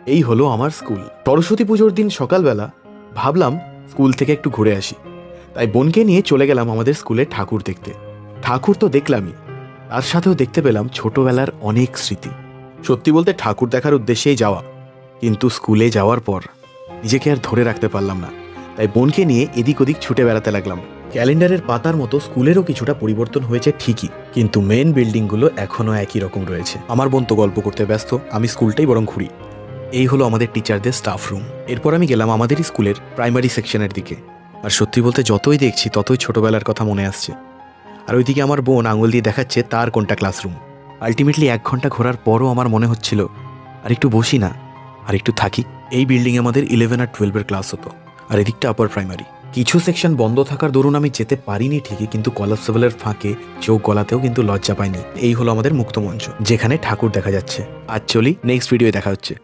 এই হলো আমার স্কুল। সরস্বতী পুজোর দিন সকালবেলা ভাবলাম স্কুল থেকে একটু ঘুরে আসি, তাই বোনকে নিয়ে চলে গেলাম আমাদের স্কুলে ঠাকুর দেখতে। ঠাকুর তো দেখলামই, তার সাথেও দেখতে পেলাম ছোটবেলার অনেক স্মৃতি। সত্যি বলতে ঠাকুর দেখার উদ্দেশ্যেই যাওয়া, কিন্তু স্কুলে যাওয়ার পর নিজেকে আর ধরে রাখতে পারলাম না, তাই বোনকে নিয়ে এদিক ওদিক ছুটে বেড়াতে লাগলাম। ক্যালেন্ডারের পাতার মতো স্কুলেরও কিছুটা পরিবর্তন হয়েছে ঠিকই, কিন্তু মেন বিল্ডিংগুলো এখনও একই রকম রয়েছে। আমার বোন তো গল্প করতে ব্যস্ত, আমি স্কুলটাই বরং ঘুরি। এই হলো আমাদের টিচারদের স্টাফ রুম। এরপর আমি গেলাম আমাদের স্কুলের প্রাইমারি সেকশনের দিকে। আর সত্যি বলতে যতই দেখছি ততই ছোটবেলার কথা মনে আসছে। আর ওইদিকে আমার বোন আঙুল দিয়ে দেখাচ্ছে তার কোনটা ক্লাসরুম। আলটিমেটলি 1 ঘন্টা ঘোরার পরও আমার মনে হচ্ছিল আর একটু বসি না, আর একটু থাকি। এই বিল্ডিংয়ে আমাদের 11 আর 12-এর ক্লাস হতো, আর এদিকটা আপার প্রাইমারি। কিছু সেকশন বন্ধ থাকার দরুন আমি যেতে পারিনি ঠিকই, কিন্তু কলাপসেবলের ফাঁকে চোখ গলাতেও কিন্তু লজ্জা পাইনি। এই হলো আমাদের মুক্ত মঞ্চ, যেখানে ঠাকুর দেখা যাচ্ছে। আজ চলি, নেক্সট ভিডিওয়ে দেখা হচ্ছে।